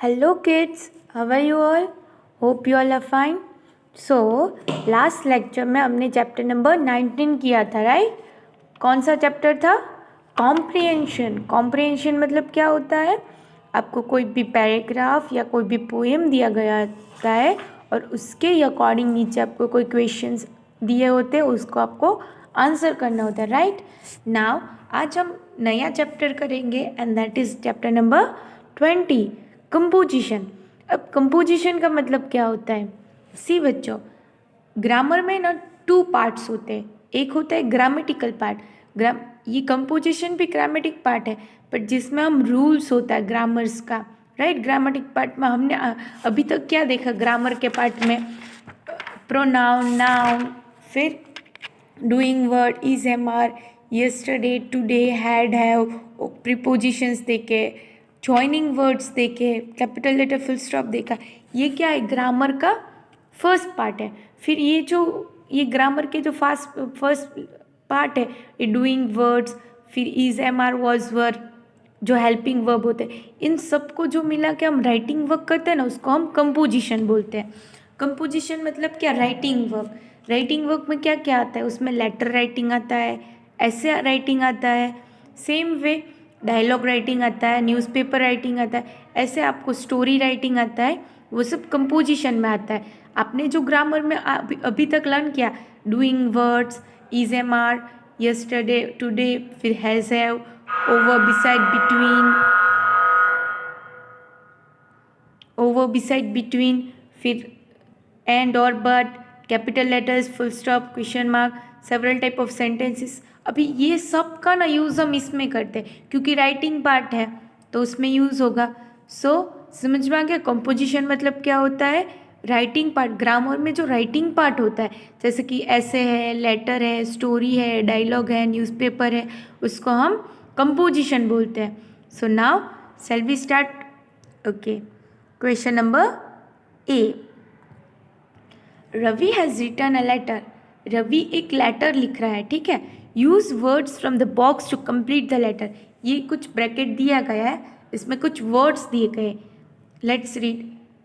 Hello kids, how are you all? Hope you all are fine. So last lecture में हमने chapter number 19 किया था, right? कौन सा चैप्टर था? कॉम्प्रिहेंशन. कॉम्प्रिहेंशन मतलब क्या होता है? आपको कोई भी पैराग्राफ या कोई भी पोएम दिया गया होता है और उसके अकॉर्डिंग नीचे आपको कोई क्वेश्चंस दिए होते हैं, उसको आपको आंसर करना होता है, राइट? नाउ आज हम नया चैप्टर करेंगे and that is chapter number 20, composition. अब कंपोजिशन का मतलब क्या होता है? सी बच्चों, ग्रामर में ना 2 पार्ट्स होते हैं. एक होता है ग्रामेटिकल पार्ट. ये कंपोजिशन भी ग्रामेटिक पार्ट है, बट जिसमें हम रूल्स होता है ग्रामर्स का, राइट? ग्रामेटिक पार्ट में हमने अभी तक क्या देखा? ग्रामर के पार्ट में प्रोनाउन, नाउन, फिर doing word, is, am, are, yesterday, today, had, have, prepositions देखे, जॉइनिंग वर्ड्स देखे, कैपिटल लेटर, फुल स्टॉप देखा. ये क्या है? ग्रामर का फर्स्ट पार्ट है. फिर ये ग्रामर के जो फर्स्ट पार्ट है, ये डूइंग वर्ड्स, फिर इज, एम, आर, वॉज, वर, जो हेल्पिंग वर्ब होते हैं, इन सबको जो मिला के हम राइटिंग वर्क करते हैं ना, उसको हम कंपोजिशन बोलते हैं. कंपोजिशन मतलब क्या? Writing work. राइटिंग वर्क में क्या क्या आता है? उसमें लेटर राइटिंग आता है, ऐसे राइटिंग आता है, सेम वे डायलॉग राइटिंग आता है, न्यूज़पेपर राइटिंग आता है, ऐसे आपको स्टोरी राइटिंग आता है. वो सब कंपोजिशन में आता है. आपने जो ग्रामर में अभी तक लर्न किया, doing words, is, am, are, yesterday, today, फिर has, have, over, beside, between, फिर एंड और but, capital letters, full stop, question mark, several type of sentences. अभी ये सब का ना यूज़ हम इसमें करते हैं क्योंकि राइटिंग पार्ट है तो उसमें यूज़ होगा. सो समझ में आ गया? कंपोजिशन मतलब क्या होता है? Writing part. ग्रामर में जो राइटिंग पार्ट होता है, जैसे कि ऐसे है, लेटर है, स्टोरी है, डायलॉग है, न्यूज़पेपर है, उसको हम कंपोजिशन बोलते हैं. So now shall we start? Okay, question number A. Ravi has written a letter. Ravi एक लेटर लिख रहा है, ठीक है. Use words from the box to complete the letter. ये कुछ ब्रैकेट दिया गया है, इसमें कुछ वर्ड्स दिए गए. Let's read.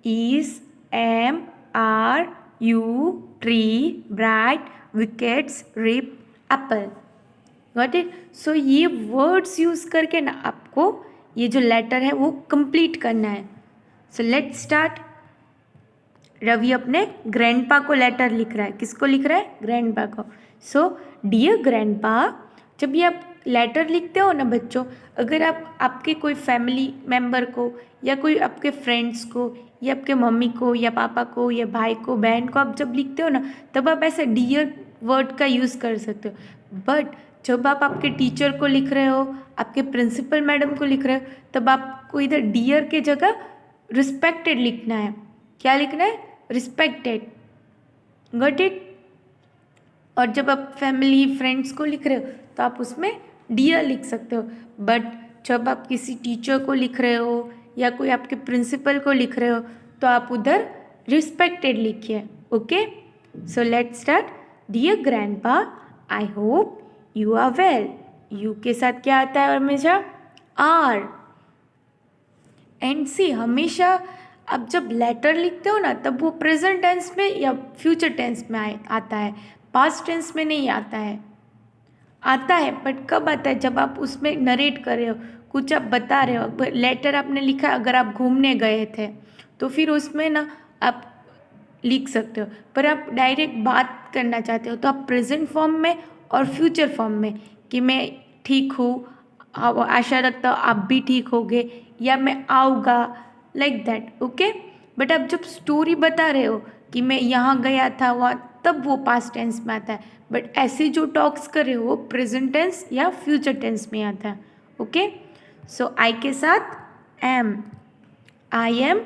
Is, am, are, you, tree, bright, wickets, rip, apple. Got it? So ये वर्ड्स यूज़ करके ना आपको ये जो लेटर है वो कंप्लीट करना है. सो लेट्स स्टार्ट. रवि अपने ग्रैंडपा को लेटर लिख रहा है. किसको लिख रहा है? ग्रैंडपा को. सो डियर ग्रैंडपा, जब ये आप लेटर लिखते हो ना बच्चों, अगर आप आपके कोई फैमिली मेम्बर को या कोई आपके फ्रेंड्स को या आपके मम्मी को या पापा को या भाई को, बहन को आप जब लिखते हो ना, तब आप ऐसे डियर वर्ड का यूज़ कर सकते हो. बट जब आप आपके टीचर को लिख रहे हो, आपके प्रिंसिपल मैडम को लिख रहे हो, तब आपको इधर डियर के जगह रिस्पेक्टेड लिखना है. क्या लिखना है? रिस्पेक्टेड. Got it? और जब आप फैमिली फ्रेंड्स को लिख रहे हो तो आप उसमें डियर लिख सकते हो. बट जब आप किसी टीचर को लिख रहे हो या कोई आपके प्रिंसिपल को लिख रहे हो तो आप उधर रिस्पेक्टेड लिखिए. Okay, so let's start. Dear grandpa, I hope you are well. You के साथ क्या आता है हमेशा? आर. एंड सी, हमेशा आप जब लेटर लिखते हो ना, तब वो प्रेजेंट टेंस में या फ्यूचर टेंस में आता है, पास्ट टेंस में नहीं आता है. आता है बट कब आता है? जब आप उसमें नरेट कर रहे हो, कुछ आप बता रहे हो. लेटर आपने लिखा, अगर आप घूमने गए थे तो फिर उसमें ना आप लिख सकते हो. पर आप डायरेक्ट बात करना चाहते हो तो आप प्रेजेंट फॉर्म में और फ्यूचर फॉर्म में, कि मैं ठीक हूँ, आशा रखता हूँ आप भी ठीक होगे, या मैं आऊँगा, लाइक दैट. ओके, बट आप जब स्टोरी बता रहे हो कि मैं यहाँ गया था वहाँ, तब वो पास्ट टेंस में आता है. बट ऐसे जो टॉक्स कर रहे हो वो प्रेजेंट टेंस या फ्यूचर टेंस में आता है. ओके, सो आई के साथ am. I am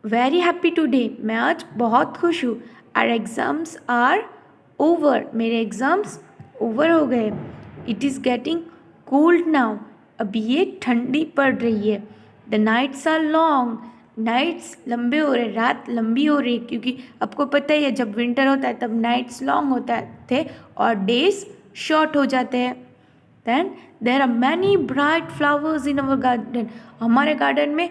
very happy today. मैं आज बहुत खुश हूँ. Our exams are over. मेरे एग्ज़ाम्स ओवर हो गए. It is getting cold now. अभी ये ठंडी पड़ रही है. The nights are long. Nights लंबे हो रहे, रात लंबी हो रही, क्योंकि आपको पता ही है जब विंटर होता है तब नाइट्स लॉन्ग होता थे और डेज शॉर्ट हो जाते हैं. Then there are many bright flowers in our garden. हमारे गार्डन में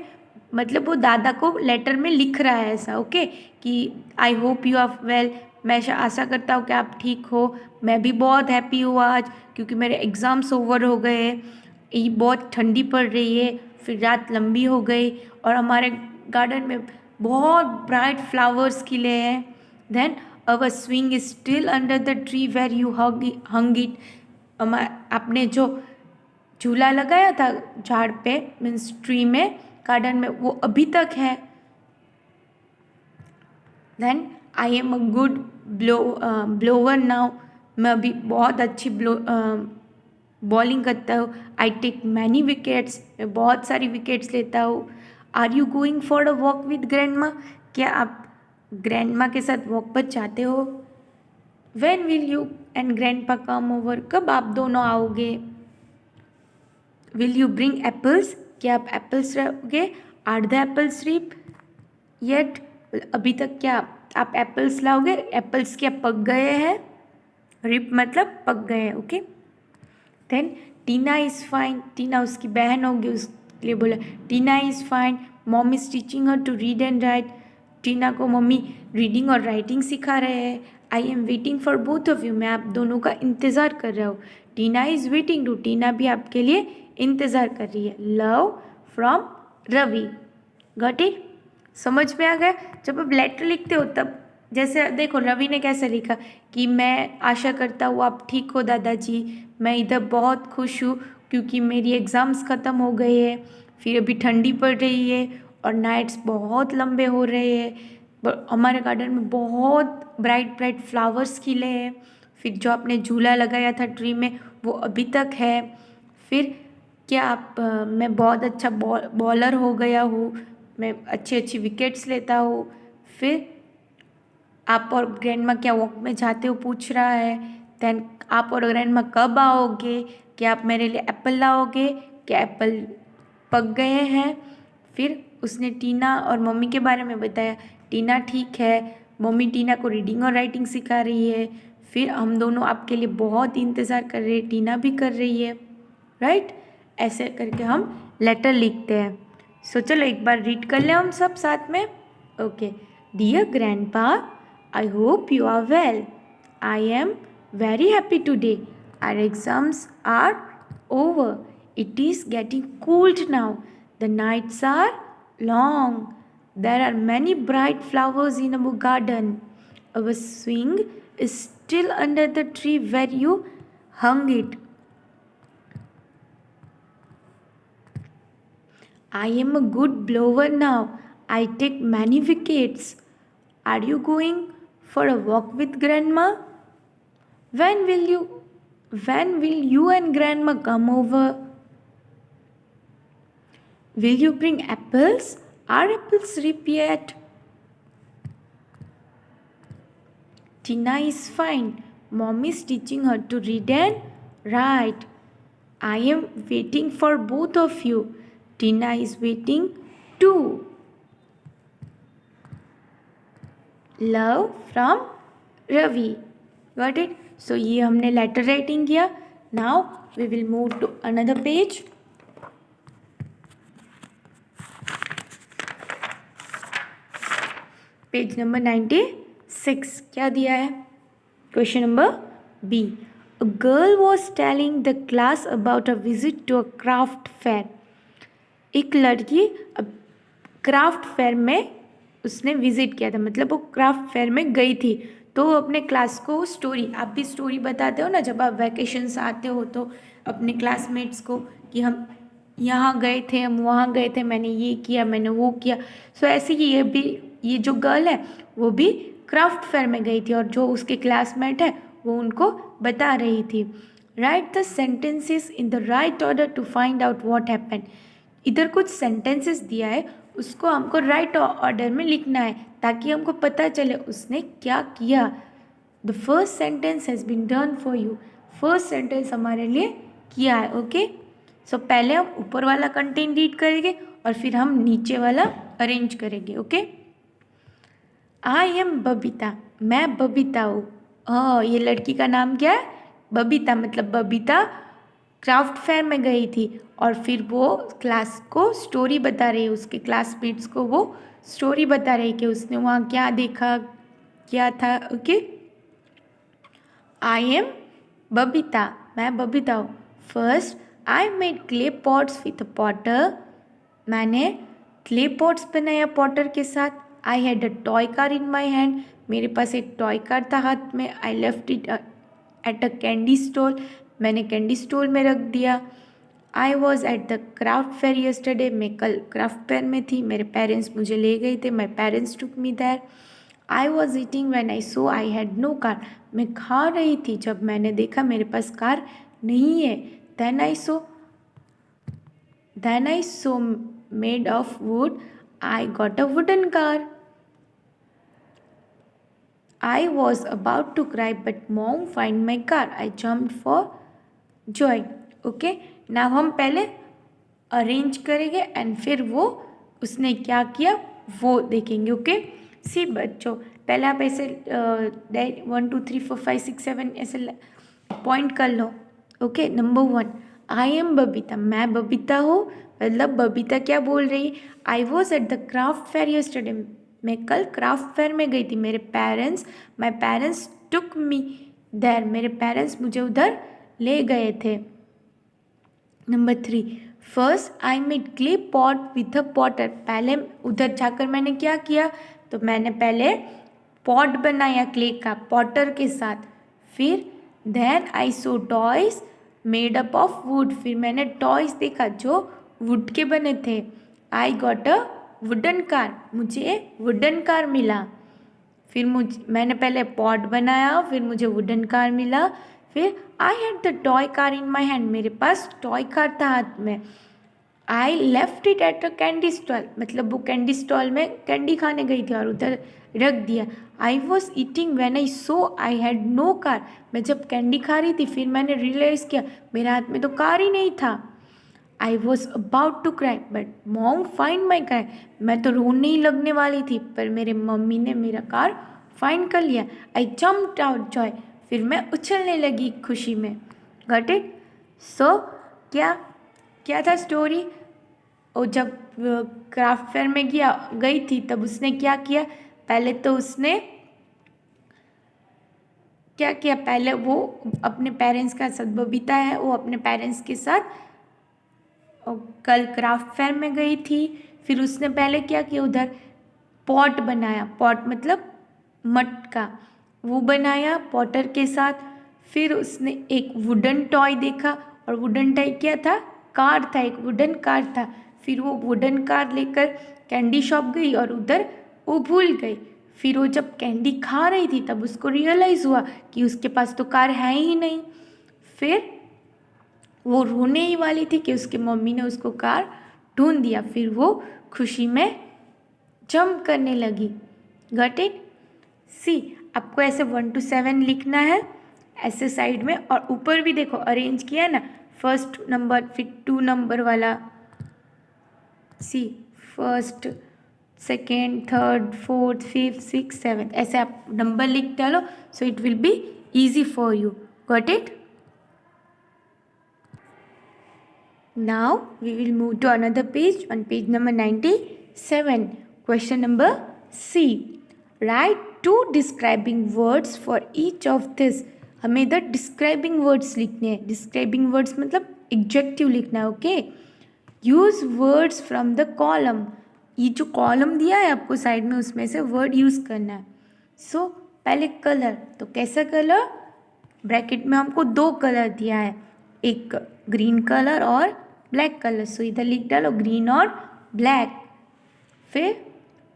मतलब वो दादा को लेटर में लिख रहा है ऐसा, ओके, कि I hope you are well, मैं आशा करता हूँ कि आप ठीक हो, मैं भी बहुत हैप्पी हूँ आज क्योंकि मेरे एग्ज़ाम्स ओवर हो गए, ये बहुत ठंडी पड़ रही है, फिर रात लंबी हो गई और हमारे गार्डन में बहुत ब्राइट फ्लावर्स खिले हैं। Then our swing is still under the tree where you hung it, आपने जो झूला लगाया था झाड़ पे मीन्स ट्री में गार्डन में, वो अभी तक है। Then I am a good bowler now, मैं अभी बहुत अच्छी बॉलिंग करता हूँ। आई टेक मैनी विकेट्स, मैं बहुत सारी विकेट्स लेता हूँ। Are you going for a walk with grandma, क्या आप ग्रैंडमा के साथ वॉक पर जाते हो। When will you and grandpa come over, कब आप दोनों आओगे। विल यू ब्रिंग एप्पल्स, क्या आप एप्पल्स रहोगे। Are the apples ripe yet, अभी तक क्या आप एप्पल्स लाओगे, एप्पल्स क्या पक गए हैं, रिप मतलब पक गए हैं, okay. Then Tina is fine, Tina उसकी बहन होगी, उसके लिए बोला Tina is fine, mom is teaching her to read and write, Tina को मम्मी रीडिंग और राइटिंग सिखा रहे हैं। I am waiting for both of you, मैं आप दोनों का इंतज़ार कर रहा हूँ। Tina is waiting too, Tina भी आपके लिए इंतज़ार कर रही है। Love from Ravi, got it, समझ में आ गया। जब आप लेटर लिखते हो तब जैसे देखो रवि ने कैसे लिखा कि मैं आशा करता हूँ आप ठीक हो दादाजी, मैं इधर बहुत खुश हूँ क्योंकि मेरी एग्ज़ाम्स ख़त्म हो गए हैं, फिर अभी ठंडी पड़ रही है और नाइट्स बहुत लंबे हो रहे हैं, हमारे गार्डन में बहुत ब्राइट ब्राइट फ्लावर्स खिले हैं, फिर जो आपने झूला लगाया था ट्री में वो अभी तक है, फिर क्या आप मैं बहुत अच्छा बॉलर हो गया हूँ, मैं अच्छी अच्छी विकेट्स लेता हूँ, फिर आप और ग्रैंडमा क्या वॉक में जाते हो पूछ रहा है। देन आप और ग्रैंडमा कब आओगे, क्या आप मेरे लिए एप्पल लाओगे, क्या एप्पल पक गए हैं। फिर उसने टीना और मम्मी के बारे में बताया, टीना ठीक है, मम्मी टीना को रीडिंग और राइटिंग सिखा रही है, फिर हम दोनों आपके लिए बहुत इंतज़ार कर रहे हैं, टीना भी कर रही है, राइट। ऐसे करके हम लेटर लिखते हैं। सो चलो एक बार रीड कर लें हम सब साथ में, okay. Dear grandpa, I hope you are well. I am very happy today. Our exams are over. It is getting cold now. The nights are long. There are many bright flowers in our garden. Our swing is still under the tree where you hung it. I am a good blower now. I take many wickets. Are you going for a walk with grandma? When will you and grandma come over? Will you bring apples? Are apples ripe yet? Tina is fine. Mom is teaching her to read and write. I am waiting for both of you. Tina is waiting too. Love from Ravi, got it. So ये हमने letter writing किया। Now we will move to another page. Page number 96, क्या दिया है, question number B. A girl was telling the class about a visit to a craft fair. एक लड़की craft fair में उसने विज़िट किया था, मतलब वो क्राफ्ट फेयर में गई थी, तो वो अपने क्लास को स्टोरी, आप भी स्टोरी बताते हो ना जब आप वैकेशंस आते हो तो अपने क्लासमेट्स को कि हम यहाँ गए थे, हम वहाँ गए थे, मैंने ये किया, मैंने वो किया। सो ऐसे ही ये भी, ये जो गर्ल है वो भी क्राफ्ट फेयर में गई थी और जो उसके क्लासमेट है वो उनको बता रही थी। Write the sentences in the right order to find out what happened. इधर कुछ सेंटेंसेस दिया है, उसको हमको राइट ऑर्डर में लिखना है ताकि हमको पता चले उसने क्या किया। The first sentence has been done for you, first sentence हमारे लिए किया है, ओके। सो पहले हम ऊपर वाला कंटेंट रीड करेंगे और फिर हम नीचे वाला अरेंज करेंगे, ओके। आई एम बबीता, मैं बबीता हूँ। ये लड़की का नाम क्या है, बबीता, मतलब बबीता क्राफ्ट फेयर में गई थी और फिर वो क्लास को स्टोरी बता रही है, उसके क्लासमेट्स को वो स्टोरी बता रही है कि उसने वहाँ क्या देखा, क्या था. ओके, आई एम बबीता, मैं बबीता हूँ. First I made clay pots with Potter, मैंने क्ले पॉट्स बनाया पॉटर के साथ. I had a toy car in my hand, मेरे पास एक टॉय कार था हाथ में. I left it at a candy stall, मैंने कैंडी स्टॉल में रख दिया. I was at the craft fair yesterday, मैं कल क्राफ्ट फेयर में थी, मेरे पेरेंट्स मुझे ले गए थे. My parents took me there. I was eating when I saw I had no car, मैं खा रही थी जब मैंने देखा मेरे पास कार नहीं है. Then I saw made of wood, I got a wooden car. I was about to cry but mom find my car. I jumped for joy. Okay, now हम पहले अरेंज करेंगे एंड फिर वो उसने क्या किया वो देखेंगे. ओके, सी बच्चों, पहले आप ऐसे 1 2 3 4 5 6 7 ऐसे पॉइंट कर लो. Okay, number 1, I am Babita, मैं बबीता हूँ. मतलब बबीता क्या बोल रही है, I was at the craft fair yesterday, मैं कल क्राफ्ट फेयर में गई थी. My parents took me there, मेरे पेरेंट्स मुझे उधर ले गए थे. Number 3, first I made clay pot with a potter, पहले उधर जाकर मैंने क्या किया, तो मैंने पहले पॉट बनाया क्ले का पॉटर के साथ. फिर then I saw toys made up of wood, फिर मैंने टॉयज देखा जो वुड के बने थे. I got a wooden car, मुझे वुडन कार मिला. फिर मैंने पहले पॉट बनाया, फिर मुझे वुडन कार मिला. फिर I had the toy car in my hand, मेरे पास टॉय कार था हाथ में. I left it at a candy stall, मतलब वो कैंडी स्टॉल में कैंडी खाने गई थी और उधर रख दिया. I was eating when I saw I had no car, मैं जब कैंडी खा रही थी फिर मैंने रियलाइज़ किया मेरे हाथ में तो कार ही नहीं था. I was about to cry but mom find my car, मैं तो रोने ही लगने वाली थी पर मेरे मम्मी ने मेरा कार फाइंड कर लिया. आई जम्प्ड आउट जॉय, फिर मैं उछलने लगी खुशी में. Got it. सो क्या था स्टोरी. और जब क्राफ्ट फेयर में गई थी तब उसने क्या किया, पहले तो उसने क्या किया, पहले वो अपने पेरेंट्स का साथ, बबीता है वो अपने पेरेंट्स के साथ कल क्राफ्ट फेयर में गई थी. फिर उसने पहले क्या किया, उधर पॉट बनाया, पॉट मतलब मटका, वो बनाया पॉटर के साथ. फिर उसने एक वुडन टॉय देखा और वुडन टॉय क्या था, कार था, एक वुडन कार था. फिर वो वुडन कार लेकर कैंडी शॉप गई और उधर वो भूल गई. फिर वो जब कैंडी खा रही थी तब उसको रियलाइज़ हुआ कि उसके पास तो कार है ही नहीं. फिर वो रोने ही वाली थी कि उसके मम्मी ने उसको कार ढूंढ दिया. फिर वो खुशी में जंप करने लगी. Got it. सी, आपको ऐसे 1 to 7 लिखना है ऐसे साइड में, और ऊपर भी देखो अरेंज किया है ना, फर्स्ट नंबर फिर 2 नंबर वाला. See, first, second, third, fourth, fifth, 6, 7 ऐसे आप नंबर लिख डालो, so it will be easy for you. Got it. Now we will move to another page, on page number 97. Question number C. Write 2 describing words for each of this. हमें इधर describing words लिखने हैं. describing words मतलब adjective लिखना है. Okay, use words from the column. ये जो column दिया है आपको साइड में उसमें से वर्ड यूज़ करना है. सो पहले कलर, तो कैसा कलर, ब्रैकेट में हमको 2 कलर दिया है, एक ग्रीन कलर और ब्लैक कलर. सो इधर लिख डालो ग्रीन और ब्लैक. फिर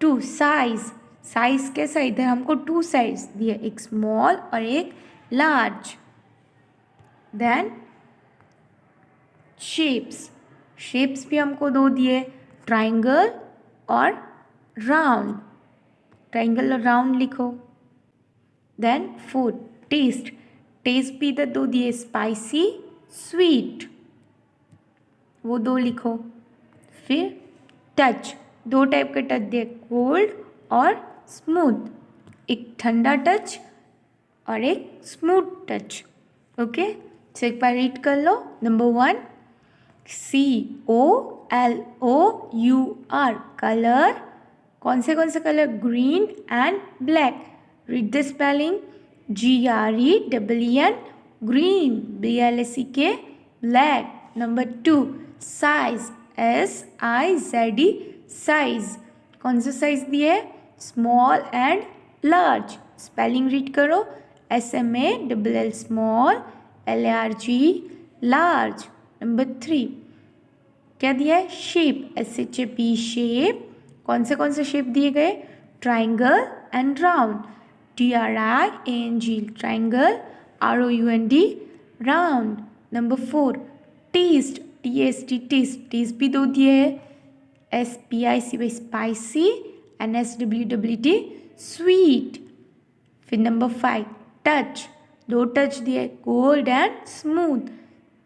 2 साइज कैसा, इधर हमको 2 साइज दिए, एक स्मॉल और एक लार्ज. देन शेप्स भी हमको 2 दिए, ट्राइंगल और राउंड. ट्राइंगल और राउंड लिखो. देन फूड, टेस्ट भी इधर 2 दिए, स्पाइसी, स्वीट, वो 2 लिखो. फिर टच, 2 टाइप के टच दिए, कोल्ड और स्मूथ, एक ठंडा टच और एक स्मूथ टच. ओके, सो एक बार रीड कर लो। Number 1, COLOUR colour. कौन से colour? Green and black. Read the spelling. GREEN green, BLACK black. Number 2, size, SIZE size. कौन सा साइज दिया है? Small and large. Spelling read करो। SMALL small, LARG large. Number 3 क्या दिया है? Shape, SHAP shape. कौन से शेप दिए गए? Triangle and round. TRIANG triangle, ROUND round. Number 4 taste, TST taste. Taste भी 2 दिए है, SPICY स्पाइसी, NSWWT स्वीट। फिर नंबर 5 टच, 2 टच दिए, cold and smooth.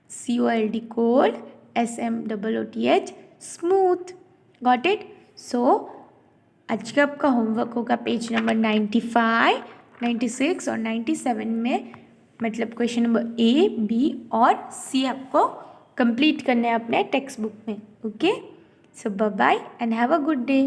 COLD cold, SMOOTH smooth. Got it? So आज का आपका होमवर्क होगा पेज नंबर 95, 96 और 97 में, मतलब क्वेश्चन नंबर A, B और C आपको कंप्लीट करना है अपने टेक्स्ट बुक में। Okay, so bye bye and have a good day.